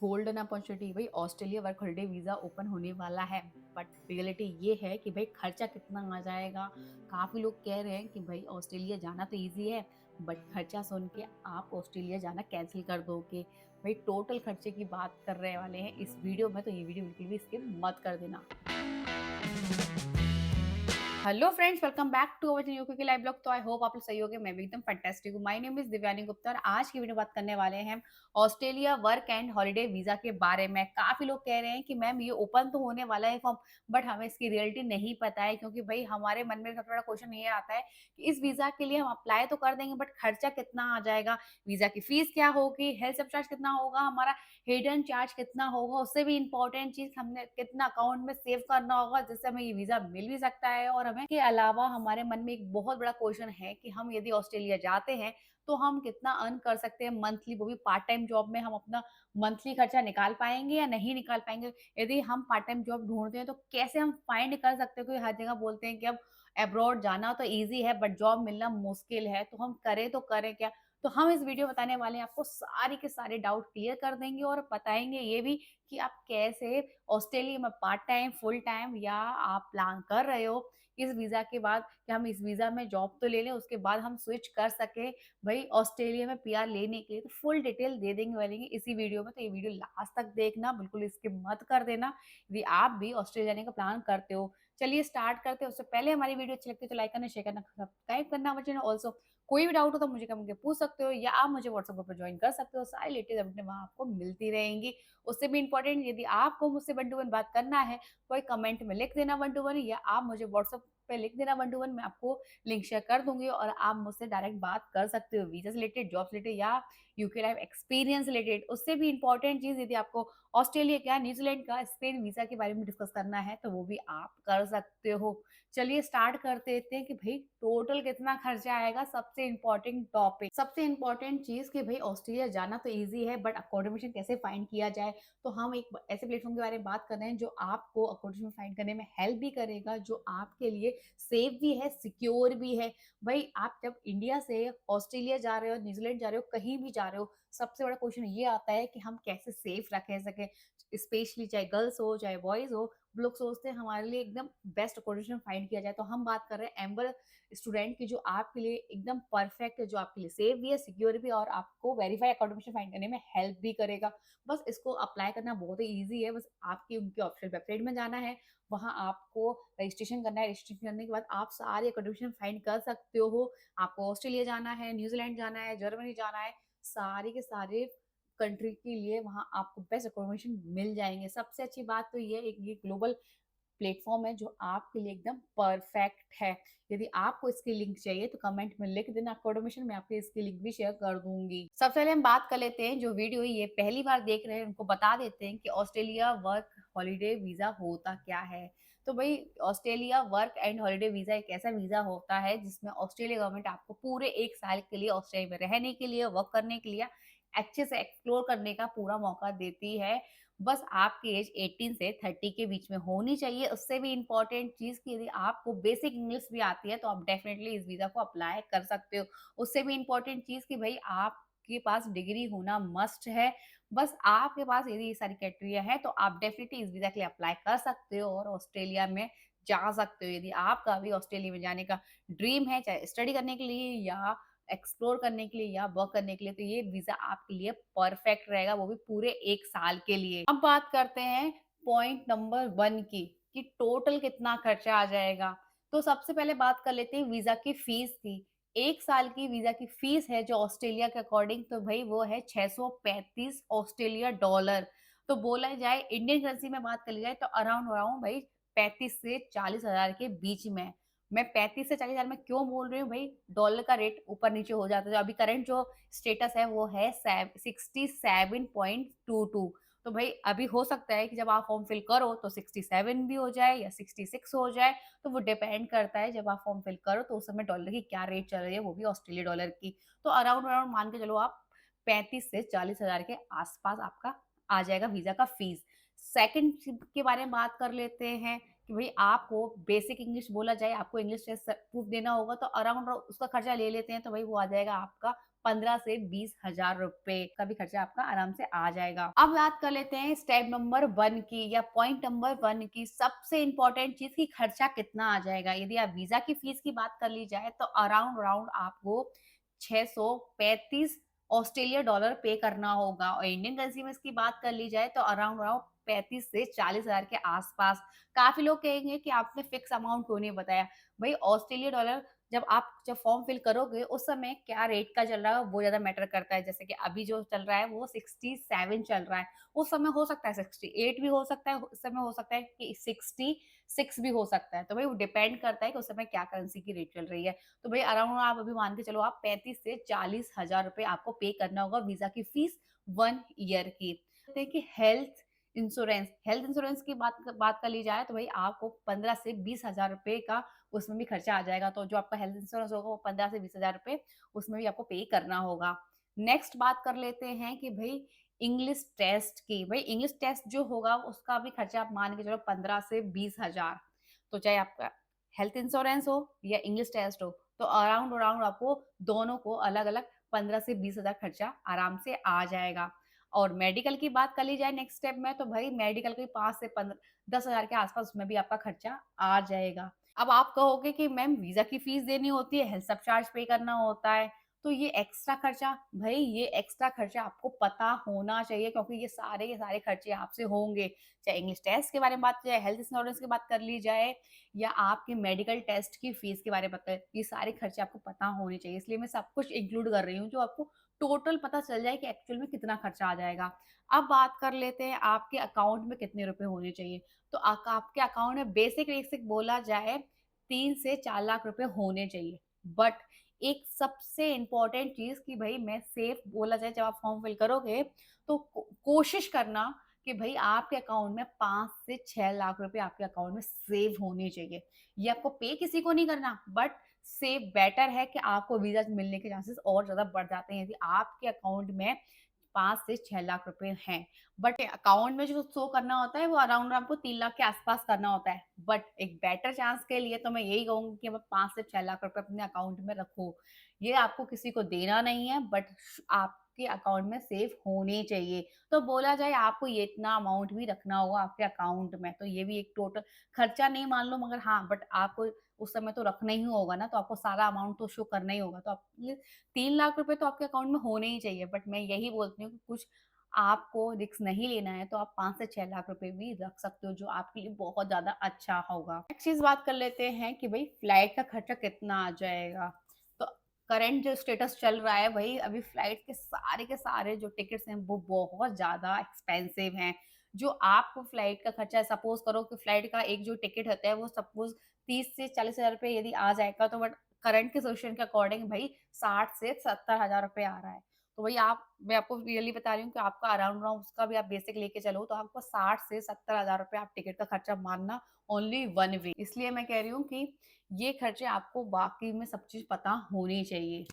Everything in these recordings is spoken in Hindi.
गोल्डन अपॉर्चुनिटी भाई Australia work holiday visa open होने वाला है। बट रियलिटी ये है कि भाई खर्चा कितना आ जाएगा। काफ़ी लोग कह रहे हैं कि भाई ऑस्ट्रेलिया जाना तो इजी है, बट खर्चा सुन के आप ऑस्ट्रेलिया जाना कैंसिल कर दोगे। भाई टोटल खर्चे की बात कर रहे वाले हैं इस वीडियो में, तो ये वीडियो बिल्कुल भी स्किप मत कर देना। Hello friends, welcome back to our UK की लाइव ब्लॉग। तो आई होप आप लोग सही होगे, मैं भी एकदम फैंटास्टिक हूँ। My name is Divyani Gupta और आज की वीडियो बात करने वाले हैं हम Australia work and holiday visa के बारे में। काफी लोग कह रहे हैं कि मैम ये ओपन तो होने वाला है फॉर्म, बट हमें इसकी रियलिटी नहीं पता है, क्योंकि भाई हमारे मन में सबसे बड़ा क्वेश्चन ये आता है कि इस वीजा के लिए हम अप्लाई तो कर देंगे, बट खर्चा कितना आ जाएगा, वीजा की फीस क्या होगी, हेल्थ सब चार्ज कितना होगा, हमारा हिडन चार्ज कितना होगा, उससे भी इंपॉर्टेंट चीज हमने कितना अकाउंट में सेव करना होगा जिससे हमें ये वीजा मिल भी सकता है। और हमें के अलावा हमारे मन में एक बहुत बड़ा क्वेश्चन है कि हम यदि ऑस्ट्रेलिया जाते हैं तो हम कितना अर्न कर सकते हैं मंथली, वो भी पार्ट टाइम जॉब में। हम अपना मंथली खर्चा निकाल पाएंगे या नहीं निकाल पाएंगे। यदि हम पार्ट टाइम जॉब ढूंढते हैं तो कैसे हम फाइंड कर सकते हैं, क्योंकि हर जगह बोलते हैं कि अब अब्रॉड जाना तो इजी है बट जॉब मिलना मुश्किल है, तो हम करें तो करें क्या। तो हम इस वीडियो बताने वाले हैं, आपको सारे के सारे डाउट क्लियर कर देंगे और बताएंगे ये भी कि आप कैसे ऑस्ट्रेलिया में पार्ट टाइम, फुल टाइम या आप प्लान कर रहे हो इस वीजा के बाद कि हम इस वीजा में जॉब तो ले लें, उसके बाद हम स्विच कर सके भाई ऑस्ट्रेलिया में पीआर लेने के लिए। तो फुल डिटेल दे देंगे वाले इसी वीडियो में, तो ये वीडियो लास्ट तक देखना, बिल्कुल इसके मत कर देना यदि आप भी ऑस्ट्रेलिया जाने का प्लान करते हो। चलिए स्टार्ट करते हैं। उससे पहले हमारी वीडियो अच्छी लगती है तो लाइक करना, शेयर करना, सब्सक्राइब करना हमारे चैनल। ऑल्सो कोई भी डाउट हो तो मुझे कमेंट करके पूछ सकते हो या आप मुझे व्हाट्सएप ग्रुप पर ज्वाइन कर सकते हो। सारी लेटेस्ट अपडेट वहाँ आपको मिलती रहेंगी। उससे भी इंपॉर्टेंट, यदि आपको मुझसे वन टू वन बात करना है कोई कमेंट में लिख देना वन टू वन, या आप मुझे व्हाट्सएप पे लिख देना वन टू वन, मैं आपको लिंक शेयर कर दूंगी और आप मुझसे डायरेक्ट बात कर सकते हो वीजा से रिलेटेड, जॉब से रिलेटेड या यूके लाइफ एक्सपीरियंस रिलेटेड। उससे भी इंपॉर्टेंट चीज, यदि आपको ऑस्ट्रेलिया का, न्यूजीलैंड का, स्पेन वीजा के बारे में डिस्कस करना है तो वो भी आप कर सकते हो। चलिए स्टार्ट कर देते हैं कि भाई टोटल कितना खर्चा आएगा। सबसे इंपॉर्टेंट टॉपिक, सबसे इंपॉर्टेंट चीज कि भाई ऑस्ट्रेलिया जाना तो इजी है बट अकोमोडेशन कैसे फाइंड किया जाए। तो हम एक ऐसे प्लेटफॉर्म के बारे में बात कर रहे हैं जो आपको अकोमोडेशन फाइंड करने में हेल्प भी करेगा, जो आपके लिए सेफ भी है, सिक्योर भी है। भाई आप जब इंडिया से ऑस्ट्रेलिया जा रहे हो, न्यूजीलैंड जा रहे हो, कहीं भी जा रहे हो, सबसे बड़ा क्वेश्चन ये आता है कि हम कैसे सेफ रख सके। स्पेशली चाहे गर्ल्स हो चाहे बॉयज हो, लोग सोचते हैं हमारे लिए एकदम बेस्ट अकोमोडेशन फाइंड किया जाए। तो हम बात कर रहे हैं एम्बर स्टूडेंट की, जो आपके लिए एकदम परफेक्ट है, जो आपके लिए सेफ भी है, सिक्योर भी, और आपको वेरीफाई अकोमोडेशन फाइंड करने में हेल्प भी करेगा। बस इसको अप्लाई करना बहुत ही ईजी है। बस आपकी उनकी ऑफिशियल वेबसाइट में जाना है, वहां आपको रजिस्ट्रेशन करना है। रजिस्ट्रेशन करने के बाद आप सारे अकोमोडेशन फाइंड कर सकते हो। आपको ऑस्ट्रेलिया जाना है, न्यूजीलैंड जाना है, जर्मनी जाना है, सारे के सारे कंट्री के लिए वहां आपको बेस्ट अकोमोडेशन मिल जाएंगे। सबसे अच्छी बात तो ये ग्लोबल प्लेटफॉर्म है जो आपके लिए एकदम परफेक्ट है। यदि आपको इसकी लिंक चाहिए तो कमेंट में लिख देना अकोमोडेशन, मैं आपको इसकी लिंक भी शेयर कर दूंगी। सबसे पहले हम बात कर लेते हैं, जो वीडियो ये पहली बार देख रहे हैं उनको बता देते हैं कि ऑस्ट्रेलिया वर्क हॉलिडे वीजा होता क्या है। तो भाई Australia work and holiday visa एक ऐसा वीजा होता है जिसमें ऑस्ट्रेलिया गवर्नमेंट आपको पूरे एक साल के लिए ऑस्ट्रेलिया में रहने के लिए, वर्क करने के लिए, अच्छे से एक्सप्लोर करने का पूरा मौका देती है। बस आपकी एज 18 से 30 के बीच में होनी चाहिए। उससे भी इम्पोर्टेंट चीज कि यदि आपको बेसिक इंग्लिश भी आती है तो आप डेफिनेटली इस वीजा को अप्लाई कर सकते हो। उससे भी इम्पोर्टेंट चीज कि भाई आपके पास डिग्री होना मस्ट है। बस आपके पास यदि ये सारी क्राइटेरिया है तो आप डेफिनेटली इस वीजा के लिए अप्लाई कर सकते हो और ऑस्ट्रेलिया में जा सकते हो। यदि आपका भी ऑस्ट्रेलिया में जाने का ड्रीम है, चाहे स्टडी करने के लिए या एक्सप्लोर करने के लिए या वर्क करने के लिए, तो ये वीजा आपके लिए परफेक्ट रहेगा, वो भी पूरे एक साल के लिए। अब बात करते हैं पॉइंट नंबर वन की कि टोटल कितना खर्चा आ जाएगा। तो सबसे पहले बात कर लेते हैं वीजा की फीस की। एक साल की वीजा की फीस है जो ऑस्ट्रेलिया के अकॉर्डिंग, तो भाई वो है 635 ऑस्ट्रेलिया डॉलर। तो बोला जाए इंडियन करेंसी में बात कर ली जाए तो अराउंड अराउंड भाई 35 से 40 हजार के बीच में। मैं 35 से 40 हजार में क्यों बोल रही हूँ भाई, डॉलर का रेट ऊपर नीचे हो जाता है। अभी करंट जो स्टेटस है वो है 67.22। तो भाई अभी हो सकता है कि जब आप फॉर्म फिल करो तो 67 भी हो जाए या 66 हो जाए। तो वो डिपेंड करता है जब आप फॉर्म फिल करो तो उस समय डॉलर की क्या रेट चल रही है, वो भी ऑस्ट्रेलिया डॉलर की। तो अराउंड अराउंड मान के चलो आप 35 से 40 हजार के आसपास आपका आ जाएगा वीजा का फीस। सेकंड के बारे में बात कर लेते हैं कि भाई आपको बेसिक इंग्लिश बोला जाए, आपको इंग्लिश टेस्ट प्रूफ देना होगा, तो अराउंड उसका खर्चा ले लेते हैं तो भाई वो आ जाएगा आपका 15 से 20,000 रुपए का भी खर्चा आपका आराम से आ जाएगा। अब बात कर लेते हैं स्टेप नंबर 1 की या पॉइंट नंबर 1 की, सबसे इंपॉर्टेंट चीज की खर्चा कितना आ जाएगा। यदि आप वीजा की फीस की बात कर ली जाए तो अराउंड अराउंड आपको 635 ऑस्ट्रेलिया डॉलर पे करना होगा, और इंडियन करेंसी में इसकी बात कर ली जाए तो अराउंड अराउंड 35 से 40 हजार के आसपास। काफी लोग कहेंगे कि आपने फिक्स अमाउंट क्यों नहीं बताया। भाई ऑस्ट्रेलिया डॉलर जब फॉर्म फिल करोगे उस समय क्या रेट का चल रहा है वो ज्यादा मैटर करता है। जैसे कि अभी जो चल रहा है वो 67 चल रहा है, उस समय हो सकता है 68 भी हो सकता है, उस समय हो सकता है कि 66 भी हो सकता है। तो भाई वो डिपेंड करता है कि उस समय क्या करेंसी की रेट चल रही है। तो भाई अराउंड आप अभी मान के चलो आप 35 से 40 हजार रुपए आपको पे करना होगा वीजा की फीस 1 ईयर की। कहते हैं कि हेल्थ इंश्योरेंस की बात कर ली जाए तो भाई आपको 15 से 20 हजार रुपए का उसमें भी खर्चा आ जाएगा। तो जो आपका हेल्थ इंश्योरेंस होगा वो 15 से 20 हजार रुपए उसमें भी आपको पे करना होगा। नेक्स्ट बात कर लेते हैं कि भाई इंग्लिश टेस्ट की। भाई इंग्लिश टेस्ट जो होगा उसका भी खर्चा आप मान के चलो 15 से 20 हजार। तो चाहे आपका हेल्थ इंश्योरेंस हो या इंग्लिश टेस्ट हो तो अराउंड अराउंड आपको दोनों को अलग अलग 15 से 20 हजार खर्चा आराम से आ जाएगा। और मेडिकल की बात कर ली जाए नेक्स्ट स्टेप में तो भाई मेडिकल के 5 से 10 हजार के आसपास उसमें भी आपका खर्चा आ जाएगा। अब आप कहोगे कि मैम वीजा की फीस देनी होती है, हेल्थ सब चार्ज पे करना होता है, तो ये एक्स्ट्रा खर्चा, भाई ये एक्स्ट्रा खर्चा आपको पता होना चाहिए क्योंकि ये सारे के सारे खर्चे आपसे होंगे। चाहे इंग्लिश टेस्ट के बारे में बात की जाए, हेल्थ इंश्योरेंस की बात कर ली जाए या आपके मेडिकल टेस्ट की फीस के बारे में बात करें, ये सारे खर्चे आपको पता होने चाहिए। इसलिए मैं सब कुछ इंक्लूड कर रही हूँ जो आपको टोटल पता चल जाए कि एक्चुअल में कितना खर्चा आ जाएगा। अब बात कर लेते हैं आपके अकाउंट में कितने रुपए होने चाहिए। तो आपके अकाउंट में बेसिक बेसिक बोला जाए 3 से 4 लाख रुपए होने चाहिए। बट एक सबसे इंपॉर्टेंट चीज कि भाई मैं सेफ बोला जाए, जब आप फॉर्म फिल करोगे तो कोशिश करना कि भाई आपके अकाउंट में 5 से 6 लाख रुपए आपके अकाउंट में सेव होने चाहिए। ये आपको पे किसी को नहीं करना, बट सेव बेटर है कि आपको वीजा मिलने के चांसेस और ज्यादा बढ़ जाते हैं यदि आपके अकाउंट में 5 से 6 लाख रुपए हैं। बट अकाउंट में जो शो करना होता है वो अराउंड आपको 3 लाख के आसपास करना होता है। बट एक बेटर चांस के लिए तो मैं यही कहूंगी कि मैं 5 से 6 लाख रुपए अपने अकाउंट में रखो। ये आपको किसी को देना नहीं है, बट आपके अकाउंट में सेव होने चाहिए। तो बोला जाए आपको ये इतना अमाउंट भी रखना होगा आपके अकाउंट में। तो ये भी एक टोटल खर्चा नहीं मान लो, मगर हाँ बट आपको उस समय तो रखना ही होगा ना, तो आपको सारा अमाउंट तो शो करना ही होगा। तो आप 3 लाख रुपए तो आपके अकाउंट में होने ही चाहिए। बट मैं यही बोलती हूँ कि कुछ आपको रिस्क नहीं लेना है तो आप 5 से 6 लाख रुपए भी रख सकते हो, जो आपके लिए बहुत ज्यादा अच्छा होगा। नेक्स्ट चीज बात कर लेते हैं कि भाई फ्लाइट का खर्चा कितना आ जाएगा। तो करंट जो स्टेटस चल रहा है भाई, अभी फ्लाइट के सारे जो टिकट्स हैं वो बहुत ज्यादा एक्सपेंसिव हैं। जो आपको फ्लाइट का खर्चा है, सपोज करो कि फ्लाइट का एक जो टिकट होता है वो सपोज 30 से 40 हजार रुपए यदि आ जाएगा, तो बट करंट के सिचुएशन के अकॉर्डिंग भाई 60 से 70 हजार रुपए आ रहा है। तो वही मैं आपको रियली बता रही हूँ कि आपका अराउंड अराउंड उसका भी आप बेसिक लेके चलो तो आपको 60 से 70 हजार रुपए आप टिकट का खर्चा मानना ओनली 1 वे। इसलिए मैं कह रही हूँ कि ये खर्चे आपको बाकी में सब चीज पता होनी चाहिए।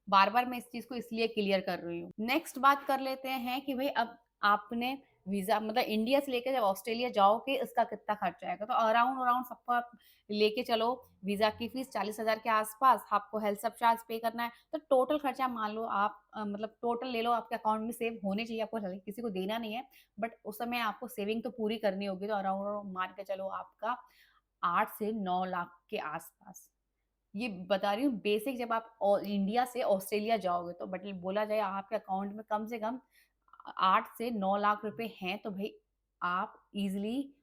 बार बार मैं इस चीज को इसलिए क्लियर कर रही हूँ। नेक्स्ट बात कर लेते हैं कि भाई अब आपने वीजा मतलब इंडिया से लेकर जब ऑस्ट्रेलिया जाओगे इसका कितना खर्चा आएगा। तो अराउंड अराउंड सबको आप लेके चलो, वीजा की फीस 40 हजार के आसपास, आपको हेल्थ सब चार्ज पे करना है, तो टोटल खर्चा मान लो आप मतलब टोटल ले लो आपके अकाउंट में सेव होने चाहिए। आपको किसी को देना नहीं है, बट उस समय आपको सेविंग तो पूरी करनी होगी। तो अराउंड मान के चलो आपका 8 से 9 लाख के आसपास। ये बता रही हूँ बेसिक, जब आप इंडिया से ऑस्ट्रेलिया जाओगे तो। बट बोला जाए आपके अकाउंट में कम से कम 8 से 9 लाख रुपए हैं तो भाई आप इजिली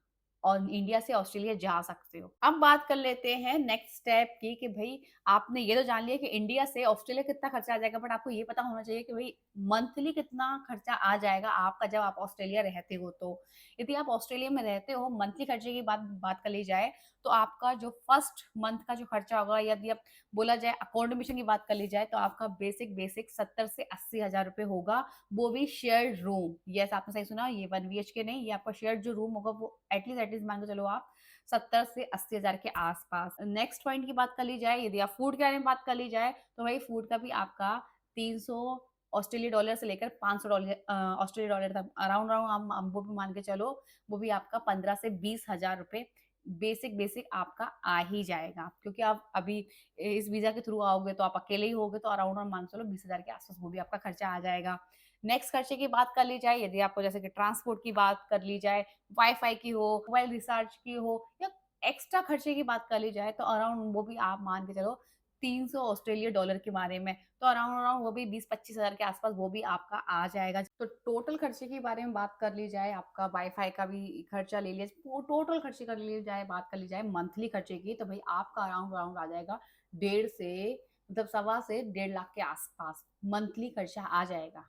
और इंडिया से ऑस्ट्रेलिया जा सकते हो। अब बात कर लेते हैं नेक्स्ट स्टेप की कि भाई आपने ये तो जान लिया कि इंडिया से ऑस्ट्रेलिया कितना खर्चा आ जाएगा, बट आपको ये पता होना चाहिए कि भाई मंथली कितना खर्चा आ जाएगा आपका जब आप ऑस्ट्रेलिया रहते हो। तो यदि आप ऑस्ट्रेलिया में रहते हो, मंथली खर्चे की बात बात कर ली जाए तो आपका जो फर्स्ट मंथ का जो खर्चा होगा, यदि आप बोला जाए अकोमोडेशन की बात कर ली जाए तो आपका बेसिक बेसिक 70 से 80 हजार रुपए होगा। वो भी शेयर्ड रूम। यस आपने सही सुना, ये 1 BHK नहीं, ये आपका शेयर्ड जो रूम होगा वो एटलीस्ट मान के चलो आप 70 से 80 हजार के आसपास। नेक्स्ट पॉइंट की बात कर ली जाए, यदि आप फूड के बारे में बात कर ली जाए तो भाई फूड का भी आपका 300 ऑस्ट्रेलिया डॉलर से लेकर 500 डॉलर ऑस्ट्रेलिया डॉलर तक अराउंड अराउंड आप वो भी मान के चलो, वो भी आपका 15 से 20 हजार रुपए बेसिक बेसिक आपका आ ही जाएगा, क्योंकि आप अभी इस वीज़ा के थ्रू आओगे तो आप अकेले ही होगे, तो अराउंड अराउंड मान के चलो 20,000 के आस-पास वो भी आपका खर्चा आ जाएगा। नेक्स्ट खर्चे की बात कर ली जाए, यदि आपको जैसे कि ट्रांसपोर्ट की बात कर ली जाए, वाई-फाई की हो, मोबाइल रिचार्ज की हो या एक्स्ट्रा खर्चे की बात कर ली जाए, तो अराउंड वो भी आप मान के चलो 300 ऑस्ट्रेलिया डॉलर के बारे में, तो अराउंड अराउंड वो भी 20-25 हज़ार के आस-पास वो भी आपका आ जाएगा। तो टोटल खर्चे के बारे में बात कर ली जाए, आपका वाई-फाई का भी खर्चा ले लिया, टोटल खर्चे कर लिए जाए, बात कर ली जाए मंथली खर्चे की, तो भई आपका अराउंड अराउंड आ जाएगा डेढ़ से मतलब सवा से 1.5 लाख के आस-पास मंथली खर्चा आ जाएगा।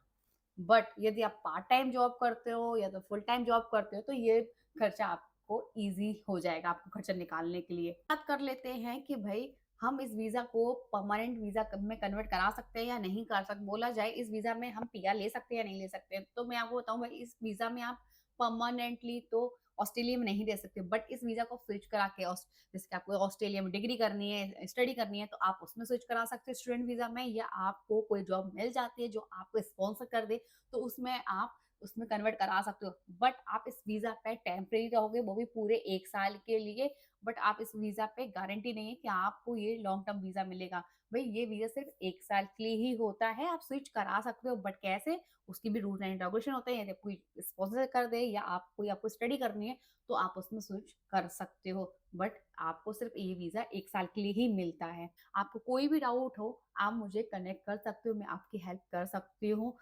बट यदि आप पार्ट टाइम जॉब करते हो या तो फुल टाइम जॉब करते हो, तो ये खर्चा आपको ईज़ी हो जाएगा आपको खर्चा निकालने के लिए। बात कर लेते हैं कि भई हम इस वीज़ा को परमानेंट वीज़ा में कन्वर्ट करा सकते हैं या नहीं कर सकते। बोला जाए इस वीज़ा में हम पीआर ले सकते हैं या नहीं ले सकते। तो मैं आपको बताऊँ भाई, इस वीज़ा में आप परमानेंटली तो ऑस्ट्रेलिया में नहीं रह सकते, बट इस वीज़ा को स्विच करा के जैसे कि आपको ऑस्ट्रेलिया में डिग्री करनी है, स्टडी करनी है, तो आप उसमें स्विच करा सकते हैं स्टूडेंट वीज़ा में, या आपको कोई जॉब मिल जाती है जो आपको स्पॉन्सर कर दे, तो उसमें आप उसमें कन्वर्ट करा सकते हो। बट आप इस वीज़ा पे टेम्परेरी रहोगे, वो भी पूरे 1 साल के लिए। बट आप इस वीज़ा पे गारंटी नहीं है कि आपको ये लॉन्ग टर्म वीज़ा मिलेगा। भई ये वीज़ा सिर्फ़ 1 साल के लिए ही होता है, आप स्विच करा सकते हो, बट कैसे? उसकी भी रूल्स एंड रेगुलेशन होते हैं। यदि कोई स्पॉन्सर कर दे या आपको स्टडी करनी है, तो आप उसमें स्विच कर सकते हो। बट आपको सिर्फ़ ये वीज़ा 1 साल के लिए ही मिलता है। आपको कोई भी डाउट हो, आप मुझे कनेक्ट कर सकते हो, मैं आपकी हेल्प कर सकती हूँ।